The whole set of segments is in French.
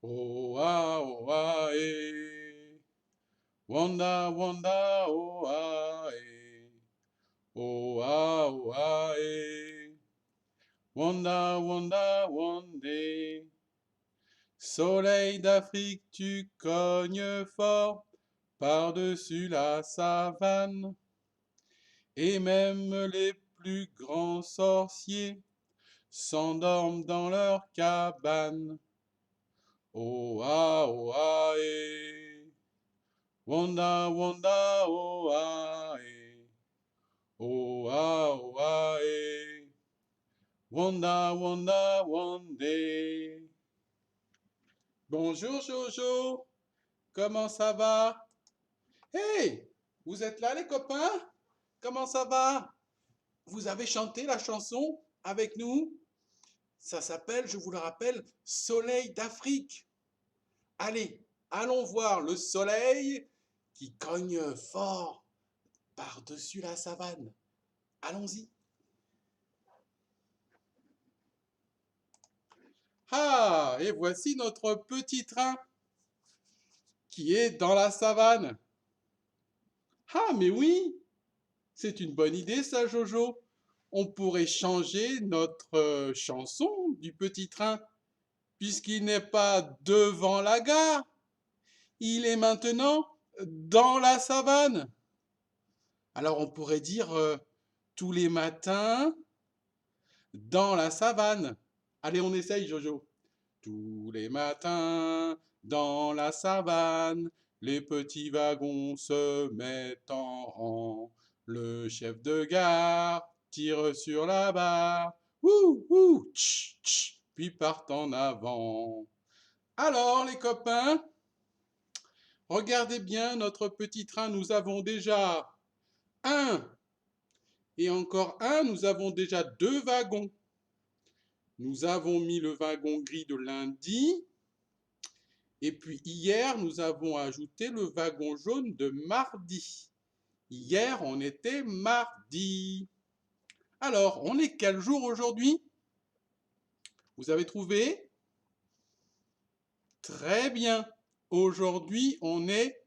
eh. Wanda, wanda, eh. Eh. Wanda, wanda, wandé. Soleil d'Afrique, tu cognes fort par-dessus la savane. Et même les plus grands sorciers s'endorment dans leur cabane. Eh. Wanda, wanda, eh. Eh. Wanda, wanda, wandé. Bonjour Jojo, comment ça va? Hey, vous êtes là les copains? Comment ça va? Vous avez chanté la chanson avec nous? Ça s'appelle, je vous le rappelle, Soleil d'Afrique. Allez, allons voir le soleil qui cogne fort par-dessus la savane. Allons-y. Ah, et voici notre petit train qui est dans la savane. Ah, mais oui, c'est une bonne idée ça, Jojo. On pourrait changer notre chanson du petit train, puisqu'il n'est pas devant la gare, il est maintenant dans la savane. Alors on pourrait dire tous les matins dans la savane. Allez, on essaye, Jojo. Tous les matins dans la savane, les petits wagons se mettent en rang. Le chef de gare tire sur la barre. Ouh, ouh, tch, tch, puis part en avant. Alors, les copains, regardez bien notre petit train. Nous avons déjà un et encore un. Nous avons déjà deux wagons. Nous avons mis le wagon gris de lundi. Et puis hier, nous avons ajouté le wagon jaune de mardi. Hier, on était mardi. Alors, on est quel jour aujourd'hui? Vous avez trouvé? Très bien. Aujourd'hui, on est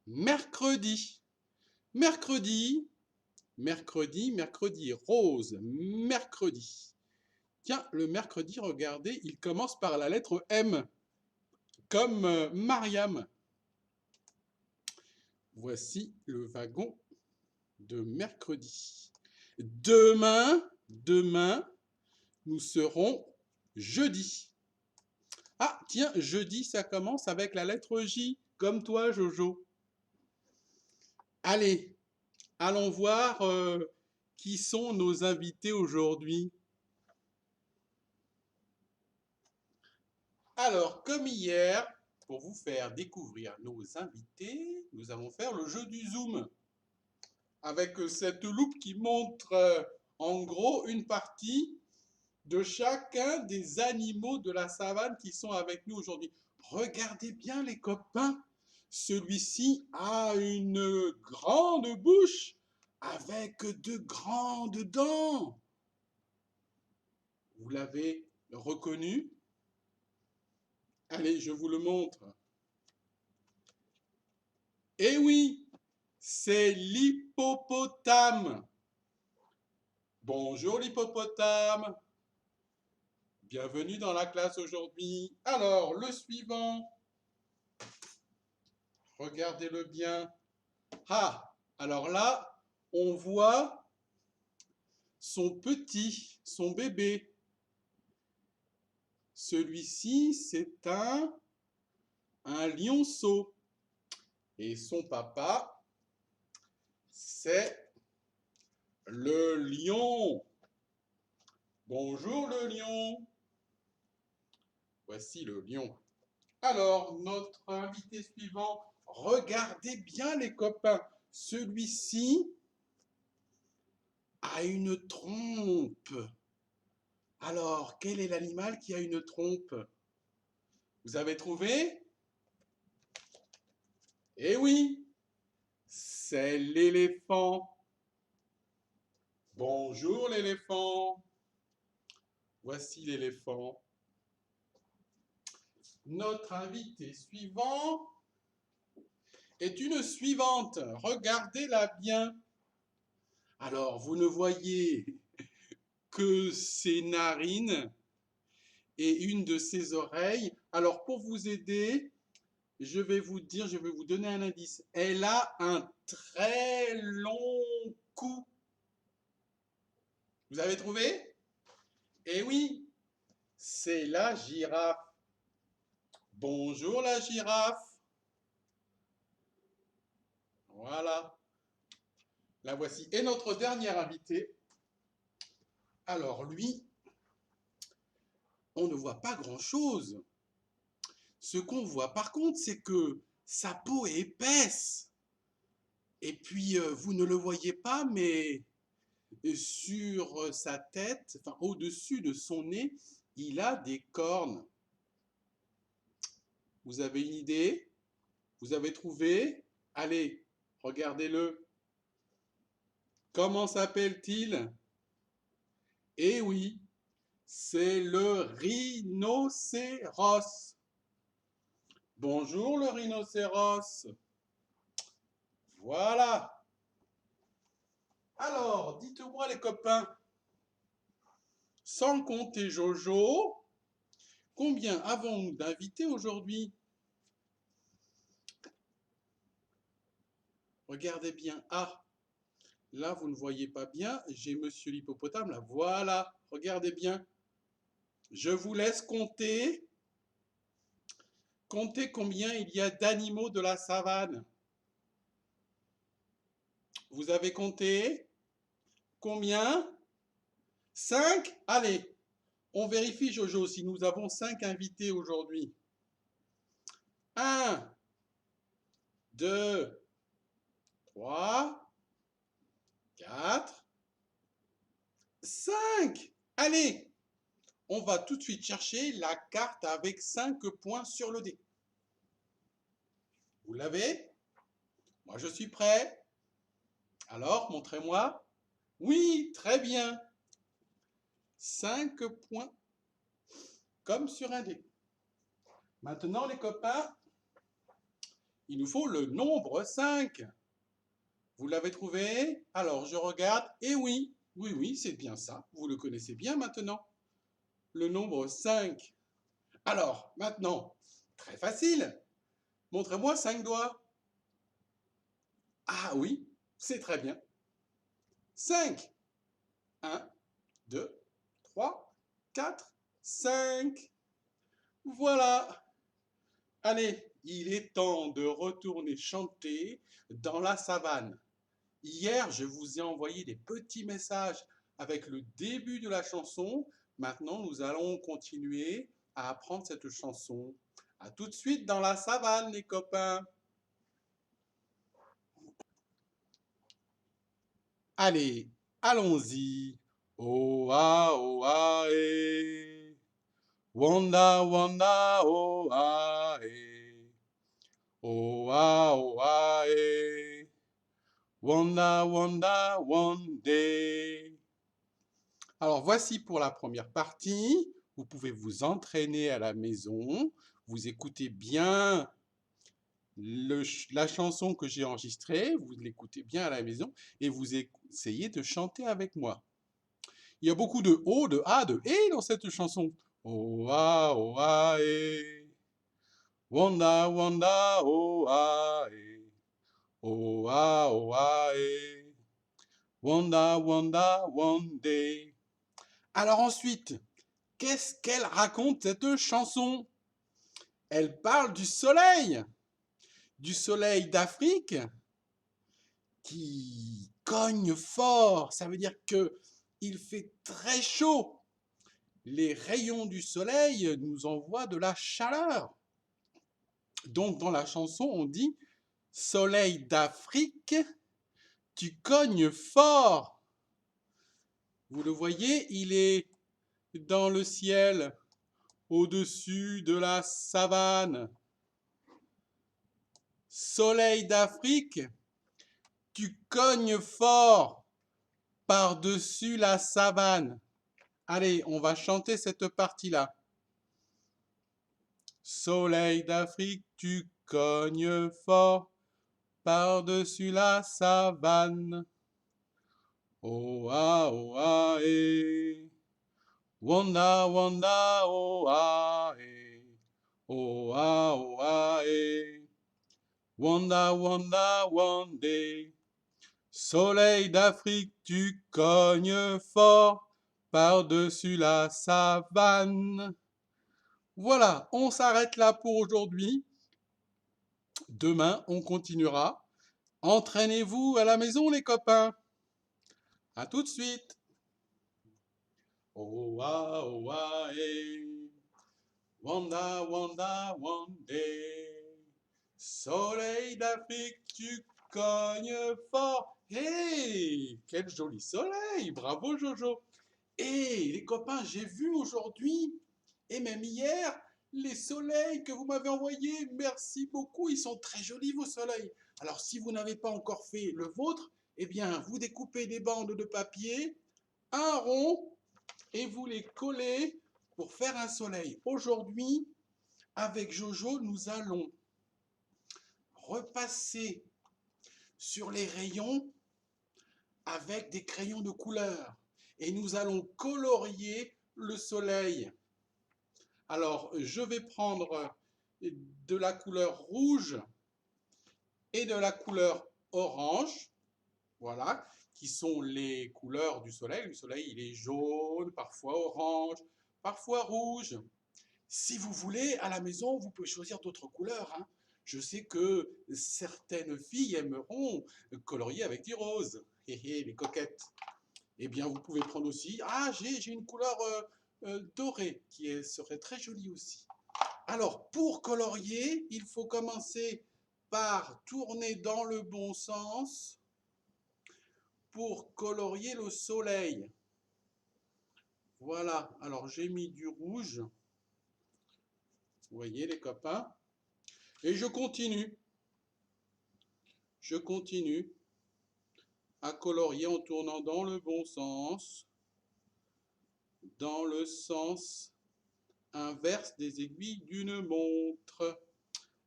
mercredi. Mercredi, mercredi rose, mercredi. Tiens, le mercredi, regardez, il commence par la lettre M, comme Mariam. Voici le wagon de mercredi. Demain, nous serons jeudi. Ah, tiens, jeudi, ça commence avec la lettre J, comme toi, Jojo. Allez, allons voir qui sont nos invités aujourd'hui. Alors, comme hier, pour vous faire découvrir nos invités, nous allons faire le jeu du zoom avec cette loupe qui montre en gros une partie de chacun des animaux de la savane qui sont avec nous aujourd'hui. Regardez bien les copains, celui-ci a une grande bouche avec de grandes dents. Vous l'avez reconnu? Allez, je vous le montre. Eh oui, c'est l'hippopotame. Bonjour l'hippopotame. Bienvenue dans la classe aujourd'hui. Alors, le suivant. Regardez-le bien. Ah, alors là, on voit son petit, son bébé. Celui-ci, c'est un lionceau. Et son papa, c'est le lion. Bonjour le lion. Voici le lion. Alors, notre invité suivant, regardez bien les copains. Celui-ci a une trompe. Alors, quel est l'animal qui a une trompe? Vous avez trouvé? Eh oui, c'est l'éléphant. Bonjour l'éléphant. Voici l'éléphant. Notre invité suivant est une suivante. Regardez-la bien. Alors, vous ne voyez que ses narines et une de ses oreilles. Alors, pour vous aider, je vais vous donner un indice. Elle a un très long cou. Vous avez trouvé? Eh oui, c'est la girafe. Bonjour la girafe. Voilà, la voici. Et notre dernier invité, alors lui, on ne voit pas grand-chose. Ce qu'on voit par contre, c'est que sa peau est épaisse. Et puis, vous ne le voyez pas, mais sur sa tête, enfin au-dessus de son nez, il a des cornes. Vous avez une idée? Vous avez trouvé? Allez, regardez-le. Comment s'appelle-t-il? Eh oui, c'est le rhinocéros. Bonjour le rhinocéros. Voilà. Alors, dites-moi les copains, sans compter Jojo, combien avons-nous d'invités aujourd'hui? Regardez bien. Ah, là, vous ne voyez pas bien. J'ai Monsieur l'hippopotame là. Voilà. Regardez bien. Je vous laisse compter. Comptez combien il y a d'animaux de la savane. Vous avez compté? Combien? 5? Allez, on vérifie Jojo si nous avons 5 invités aujourd'hui. 1, 2, 3, 4, 5. Allez, on va tout de suite chercher la carte avec 5 points sur le dé. Vous l'avez? Moi, je suis prêt. Alors, montrez-moi. Oui, très bien. 5 points, comme sur un dé. Maintenant, les copains, il nous faut le nombre 5. Vous l'avez trouvé? Alors, je regarde. Et oui, oui, c'est bien ça. Vous le connaissez bien maintenant. Le nombre 5. Alors, maintenant, très facile. Montrez-moi 5 doigts. Ah oui, c'est très bien. 5. 1, 2, 3, 4, 5. Voilà. Allez, il est temps de retourner chanter dans la savane. Hier, je vous ai envoyé des petits messages avec le début de la chanson. Maintenant, nous allons continuer à apprendre cette chanson. À tout de suite dans la savane, les copains. Allez, allons-y. Oh ah, eh. Wanda, wanda, oh ah, eh. Oh ah, eh. Wanda, wanda, one day. Alors voici pour la première partie. Vous pouvez vous entraîner à la maison. Vous écoutez bien la chanson que j'ai enregistrée. Vous l'écoutez bien à la maison et vous essayez de chanter avec moi. Il y a beaucoup de O, de A, de E dans cette chanson. Oh ah, eh. Wanda, wanda, oh ah, eh. Oh ah, eh. Wanda, wanda, one day. Alors ensuite, qu'est-ce qu'elle raconte cette chanson? Elle parle du soleil d'Afrique qui cogne fort. Ça veut dire que il fait très chaud. Les rayons du soleil nous envoient de la chaleur. Donc dans la chanson, on dit soleil d'Afrique, tu cognes fort. Vous le voyez, il est dans le ciel, au-dessus de la savane. Soleil d'Afrique, tu cognes fort par-dessus la savane. Allez, on va chanter cette partie-là. Soleil d'Afrique, tu cognes fort par-dessus la savane. Oh ah, eh. Wanda, wanda, eh. Oh ah, eh. Wanda, wanda, wandé. Soleil d'Afrique, tu cognes fort par-dessus la savane. Voilà, on s'arrête là pour aujourd'hui. Demain, on continuera. Entraînez-vous à la maison, les copains. À tout de suite. Oh ah, eh. Wanda, wanda, wandé. Soleil d'Afrique, tu cognes fort. Hey, quel joli soleil. Bravo, Jojo. Et les copains, j'ai vu aujourd'hui, et même hier, les soleils que vous m'avez envoyés. Merci beaucoup, ils sont très jolis vos soleils. Alors si vous n'avez pas encore fait le vôtre, eh bien vous découpez des bandes de papier, un rond, et vous les collez pour faire un soleil. Aujourd'hui, avec Jojo, nous allons repasser sur les rayons avec des crayons de couleur. Et nous allons colorier le soleil. Alors, je vais prendre de la couleur rouge et de la couleur orange, voilà, qui sont les couleurs du soleil. Le soleil, il est jaune, parfois orange, parfois rouge. Si vous voulez, à la maison, vous pouvez choisir d'autres couleurs, hein. Je sais que certaines filles aimeront colorier avec du rose. Hé hé, les coquettes. Eh bien, vous pouvez prendre aussi... Ah, j'ai une couleur dorée qui serait très jolie aussi. Alors, pour colorier, il faut commencer par tourner dans le bon sens pour colorier le soleil. Voilà, alors j'ai mis du rouge. Vous voyez les copains? Et je continue. Je continue à colorier en tournant dans le bon sens, dans le sens inverse des aiguilles d'une montre.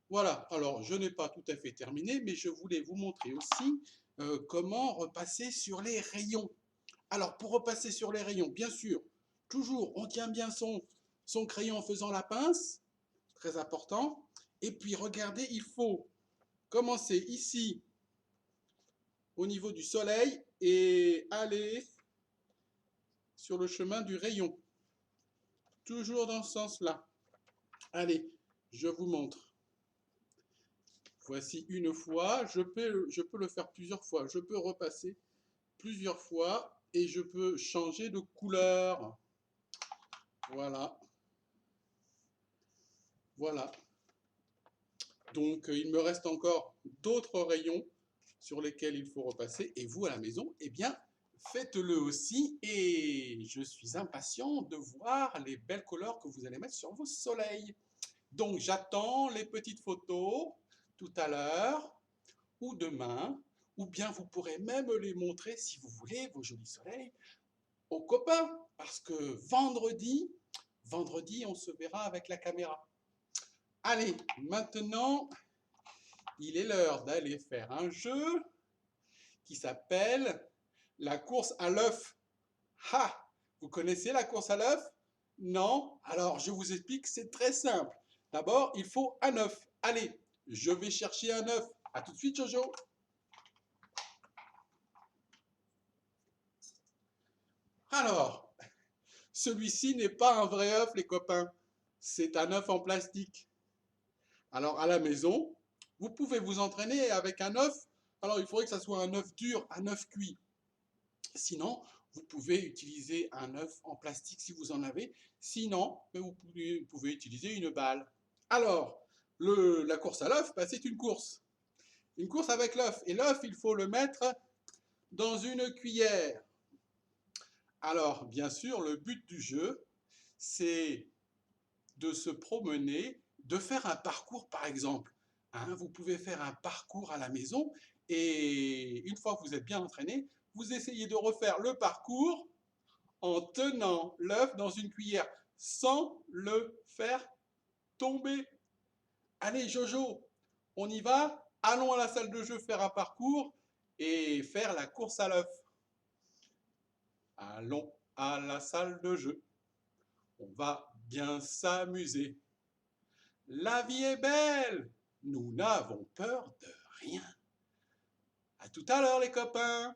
Voilà, alors je n'ai pas tout à fait terminé, mais je voulais vous montrer aussi comment repasser sur les rayons. Alors pour repasser sur les rayons, bien sûr, toujours on tient bien son crayon en faisant la pince, très important. Et puis regardez, il faut commencer ici au niveau du soleil et aller sur le chemin du rayon. Toujours dans ce sens-là. Allez, je vous montre. Voici une fois. Je peux le faire plusieurs fois. Je peux repasser plusieurs fois et je peux changer de couleur. Voilà. Voilà. Donc, il me reste encore d'autres rayons sur lesquels il faut repasser. Et vous, à la maison, eh bien, faites-le aussi. Et je suis impatient de voir les belles couleurs que vous allez mettre sur vos soleils. Donc, j'attends les petites photos tout à l'heure ou demain. Ou bien vous pourrez même les montrer, si vous voulez, vos jolis soleils, aux copains. Parce que vendredi, on se verra avec la caméra. Allez, maintenant, il est l'heure d'aller faire un jeu qui s'appelle la course à l'œuf. Ha! Vous connaissez la course à l'œuf? Non? Alors, je vous explique, c'est très simple. D'abord, il faut un œuf. Allez, je vais chercher un œuf. À tout de suite, Jojo. Alors, celui-ci n'est pas un vrai œuf, les copains. C'est un œuf en plastique. Alors, à la maison, vous pouvez vous entraîner avec un œuf. Alors, il faudrait que ça soit un œuf dur, un œuf cuit. Sinon, vous pouvez utiliser un œuf en plastique si vous en avez. Sinon, vous pouvez utiliser une balle. Alors, la course à l'œuf, c'est une course. Une course avec l'œuf. Et l'œuf, il faut le mettre dans une cuillère. Alors, bien sûr, le but du jeu, c'est de se promener, de faire un parcours, par exemple. Hein, vous pouvez faire un parcours à la maison et une fois que vous êtes bien entraîné, vous essayez de refaire le parcours en tenant l'œuf dans une cuillère sans le faire tomber. Allez, Jojo, on y va? Allons à la salle de jeu faire un parcours et faire la course à l'œuf. Allons à la salle de jeu. On va bien s'amuser. La vie est belle. Nous n'avons peur de rien. À tout à l'heure, les copains.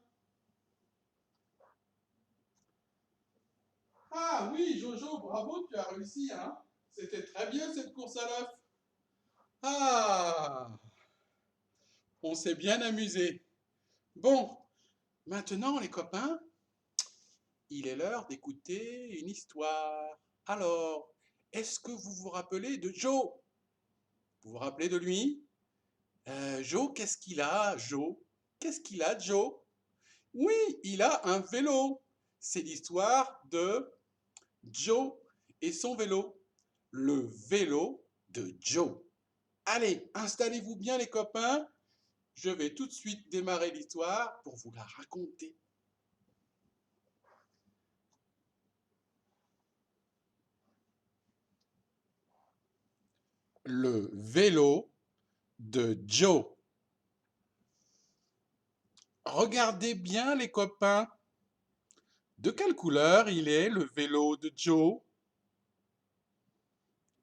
Ah oui, Jojo, bravo, tu as réussi, hein? C'était très bien cette course à l'œuf. Ah, on s'est bien amusé. Bon, maintenant, les copains, il est l'heure d'écouter une histoire. Alors, est-ce que vous vous rappelez de Joe? Vous vous rappelez de lui? Joe, qu'est-ce qu'il a, Joe? Qu'est-ce qu'il a, Joe? Oui, il a un vélo. C'est l'histoire de Joe et son vélo. Le vélo de Joe. Allez, installez-vous bien les copains. Je vais tout de suite démarrer l'histoire pour vous la raconter. Le vélo de Joe. Regardez bien les copains. De quelle couleur il est le vélo de Joe?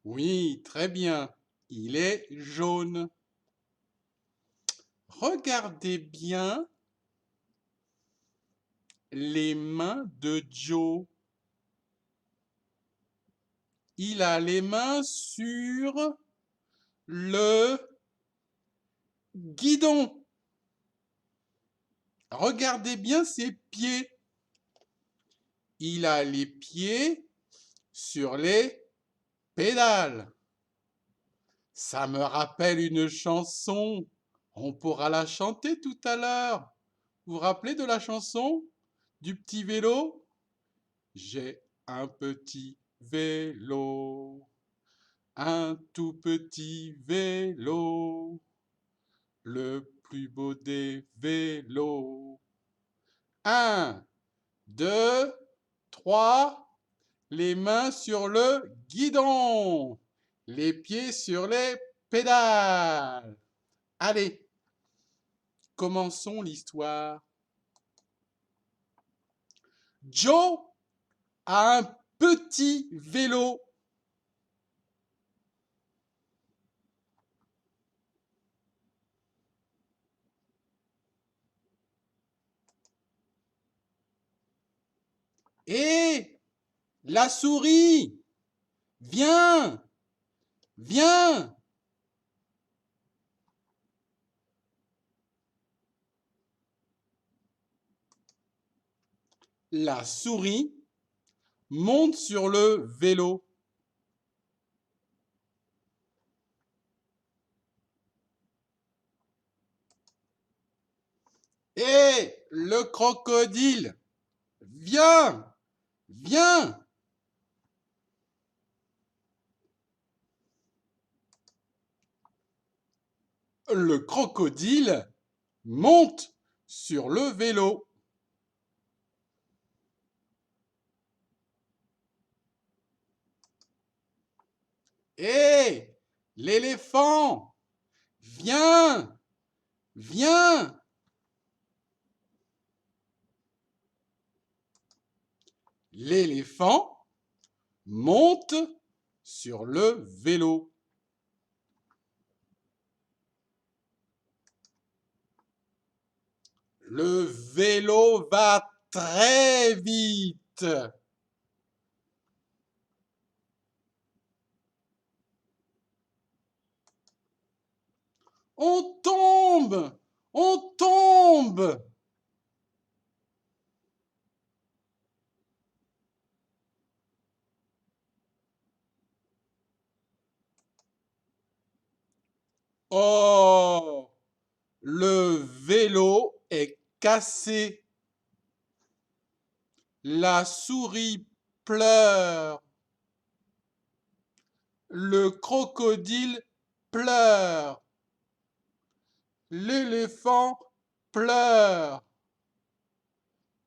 Oui, très bien. Il est jaune. Regardez bien les mains de Joe. Il a les mains sur le guidon. Regardez bien ses pieds. Il a les pieds sur les pédales. Ça me rappelle une chanson. On pourra la chanter tout à l'heure. Vous vous rappelez de la chanson du petit vélo? J'ai un petit vélo, un tout petit vélo, le plus beau des vélos. Un, deux, trois, les mains sur le guidon, les pieds sur les pédales. Allez, commençons l'histoire. Joe a un petit vélo. Et la souris, viens, viens. La souris monte sur le vélo. Et le crocodile, viens, viens. Le crocodile monte sur le vélo. Et l'éléphant, viens, viens. L'éléphant monte sur le vélo. Le vélo va très vite. On tombe, on tombe. Oh, le vélo est cassé. La souris pleure. Le crocodile pleure. L'éléphant pleure.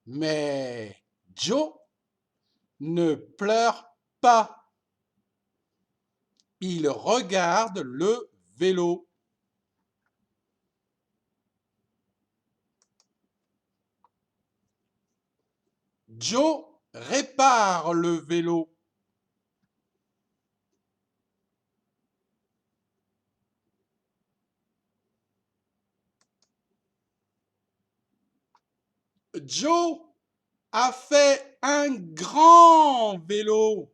Mais Joe ne pleure pas. Il regarde le vélo. Joe répare le vélo. Joe a fait un grand vélo.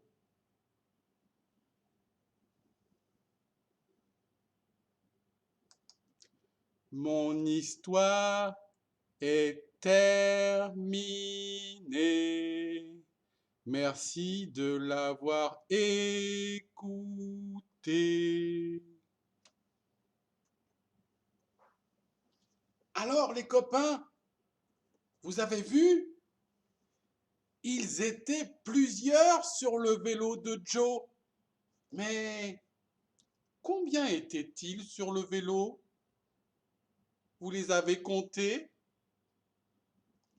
Mon histoire est terminée. Merci de l'avoir écouté. Alors les copains, vous avez vu? Ils étaient plusieurs sur le vélo de Joe. Mais combien étaient-ils sur le vélo? Vous les avez comptés?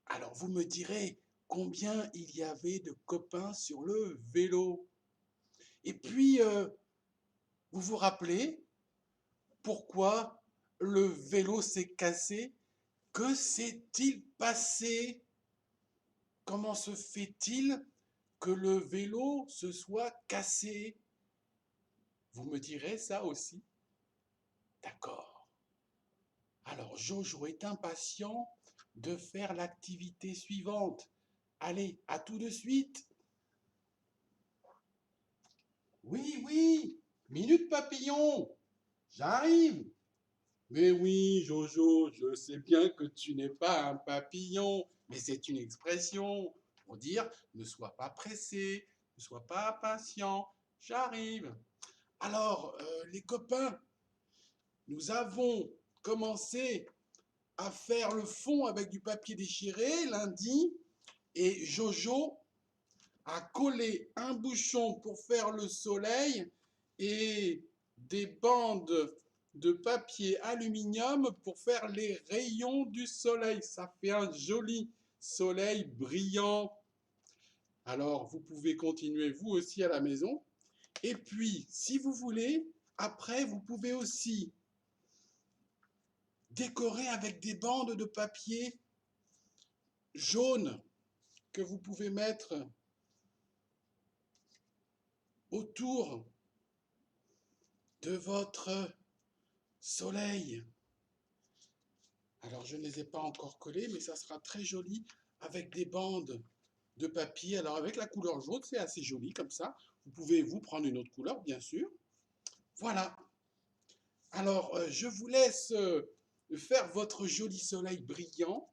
Alors vous me direz combien il y avait de copains sur le vélo. Et puis, vous vous rappelez pourquoi le vélo s'est cassé? Que s'est-il passé? Comment se fait-il que le vélo se soit cassé? Vous me direz ça aussi? D'accord. Alors Jojo est impatient de faire l'activité suivante. Allez, à tout de suite. Oui, oui, minute papillon, j'arrive. Mais oui, Jojo, je sais bien que tu n'es pas un papillon, mais c'est une expression pour dire ne sois pas pressé, ne sois pas impatient, j'arrive. Alors, les copains, nous avons commencé à faire le fond avec du papier déchiré lundi et Jojo a collé un bouchon pour faire le soleil et des bandes de papier aluminium pour faire les rayons du soleil. Ça fait un joli soleil brillant. Alors, vous pouvez continuer vous aussi à la maison. Et puis, si vous voulez, après, vous pouvez aussi décorer avec des bandes de papier jaune que vous pouvez mettre autour de votre soleil. Alors, je ne les ai pas encore collés, mais ça sera très joli avec des bandes de papier. Alors, avec la couleur jaune, c'est assez joli comme ça. Vous pouvez vous prendre une autre couleur, bien sûr. Voilà. Alors, je vous laisse faire votre joli soleil brillant.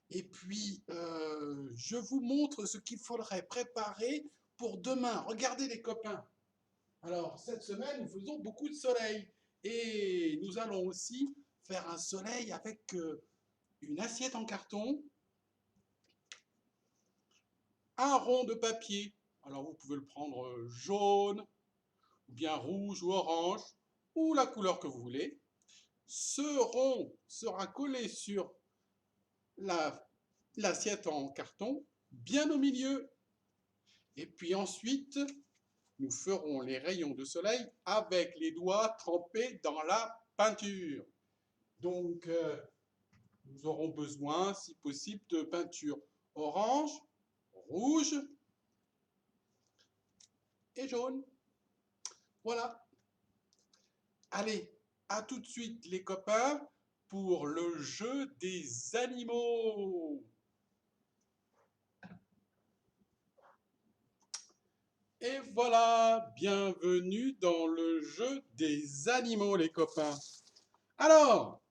Et puis, je vous montre ce qu'il faudrait préparer pour demain. Regardez les copains. Alors, cette semaine, nous faisons beaucoup de soleil. Et nous allons aussi faire un soleil avec une assiette en carton, un rond de papier. Alors, vous pouvez le prendre jaune, ou bien rouge ou orange, ou la couleur que vous voulez. Ce rond sera collé sur l'assiette en carton, bien au milieu. Et puis ensuite, nous ferons les rayons de soleil avec les doigts trempés dans la peinture. Donc, nous aurons besoin, si possible, de peinture orange, rouge et jaune. Voilà. Allez, à tout de suite les copains pour le jeu des animaux. Et voilà, bienvenue dans le jeu des animaux les copains. Alors,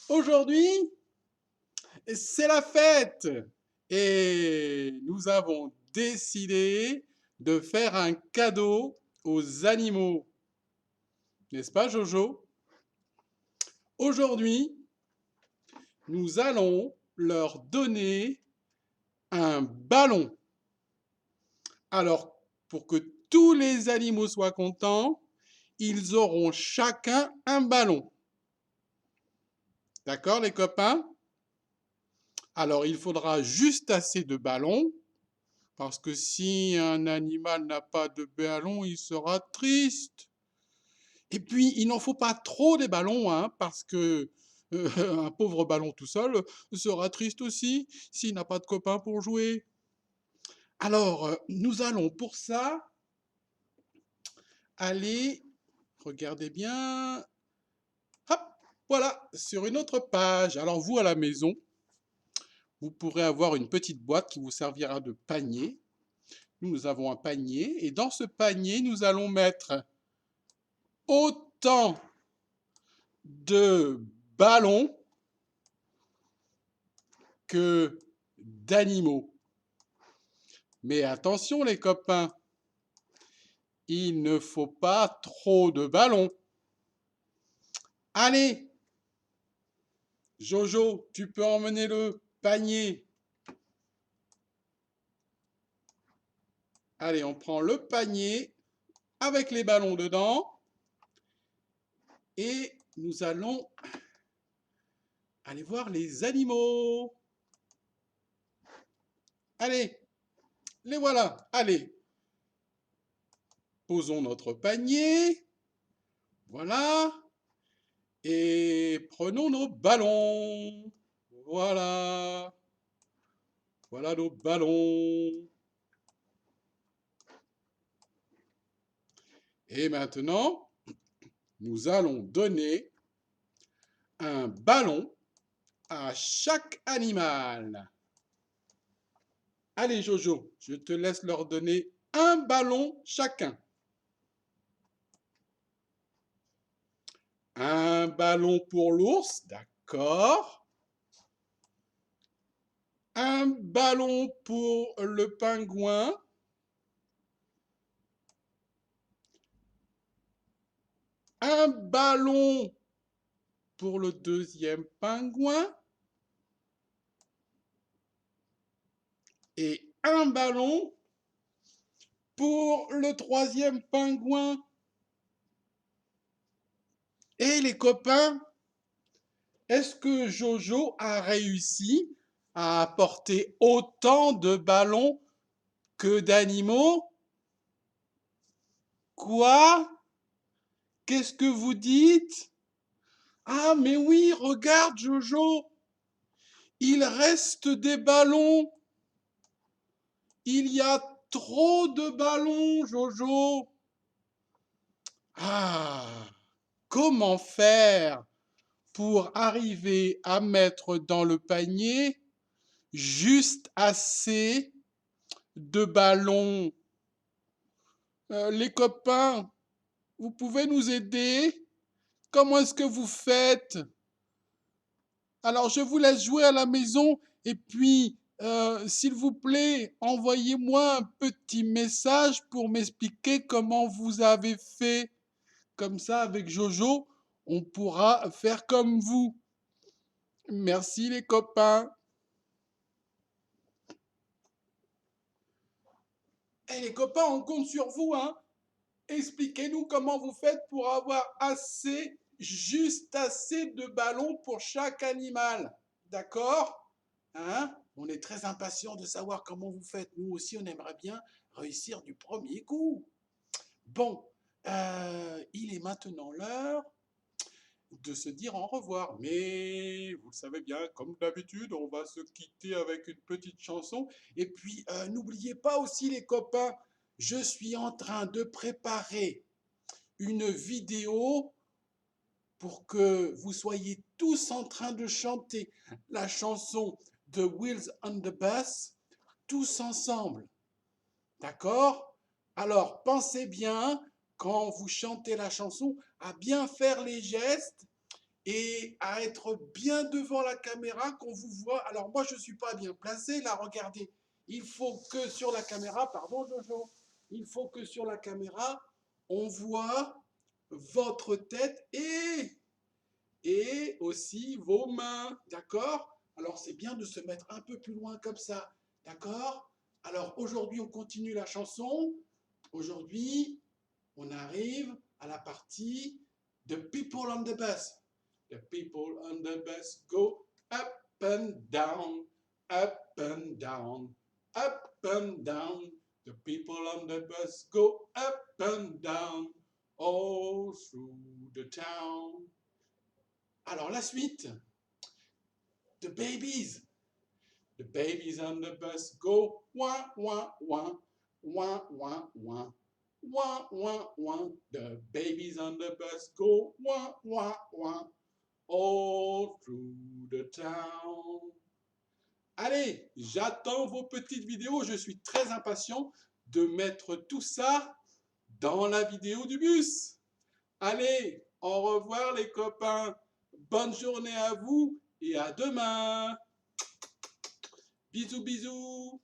aujourd'hui, c'est la fête et nous avons décidé de faire un cadeau aux animaux. N'est-ce pas Jojo? Aujourd'hui, nous allons leur donner un ballon. Alors, pour que tous les animaux soient contents, ils auront chacun un ballon. D'accord les copains? Alors, il faudra juste assez de ballons Parce que si un animal n'a pas de ballon, il sera triste. Et puis, il n'en faut pas trop des ballons, hein, parce que un pauvre ballon tout seul sera triste aussi s'il n'a pas de copain pour jouer. Alors, nous allons pour ça aller, regardez bien, hop, voilà, sur une autre page. Alors, vous, à la maison, vous pourrez avoir une petite boîte qui vous servira de panier. Nous avons un panier et dans ce panier, nous allons mettre autant de ballons que d'animaux. Mais attention les copains, il ne faut pas trop de ballons. Allez, Jojo, tu peux emmener le panier. Allez, on prend le panier avec les ballons dedans et nous allons aller voir les animaux. Allez, les voilà. Allez, posons notre panier. Voilà. Et prenons nos ballons. Voilà. Voilà nos ballons. Et maintenant, nous allons donner un ballon à chaque animal. Allez Jojo, je te laisse leur donner un ballon chacun. Un ballon pour l'ours, d'accord. Un ballon pour le pingouin. Un ballon pour le deuxième pingouin. Et un ballon pour le troisième pingouin. Et les copains, est-ce que Jojo a réussi à apporter autant de ballons que d'animaux? Quoi? Qu'est-ce que vous dites? Ah, mais oui, regarde Jojo, il reste des ballons. Il y a trop de ballons, Jojo. Ah, comment faire pour arriver à mettre dans le panier juste assez de ballons? Les copains, vous pouvez nous aider? Comment est-ce que vous faites? Alors, je vous laisse jouer à la maison et puis, s'il vous plaît, envoyez-moi un petit message pour m'expliquer comment vous avez fait. Comme ça, avec Jojo, on pourra faire comme vous. Merci les copains. Et les copains, on compte sur vous, hein. Expliquez-nous comment vous faites pour avoir assez, juste assez de ballons pour chaque animal. D'accord? Hein? On est très impatients de savoir comment vous faites. Nous aussi, on aimerait bien réussir du premier coup. Bon, il est maintenant l'heure de se dire au revoir. Mais vous le savez bien, comme d'habitude, on va se quitter avec une petite chanson. Et puis, n'oubliez pas aussi les copains, je suis en train de préparer une vidéo pour que vous soyez tous en train de chanter la chanson The Wheels on the Bus, tous ensemble. D'accord? Alors, pensez bien, quand vous chantez la chanson, à bien faire les gestes et à être bien devant la caméra qu'on vous voit. Alors, moi, je ne suis pas bien placé, là, regardez. Il faut que sur la caméra, pardon Jojo, il faut que sur la caméra, on voit votre tête et aussi vos mains, d'accord? Alors c'est bien de se mettre un peu plus loin comme ça, d'accord? Alors aujourd'hui on continue la chanson. Aujourd'hui on arrive à la partie The People on the Bus. The people on the bus go up and down, up and down. The people on the bus go up and down all through the town. Alors la suite. The babies. The babies on the bus go wah wah wah wah wah wah wah wah wah. The babies on the bus go wah wah wah all through the town. Allez, j'attends vos petites vidéos. Je suis très impatient de mettre tout ça dans la vidéo du bus. Allez, au revoir les copains. Bonne journée à vous et à demain. Bisous, bisous.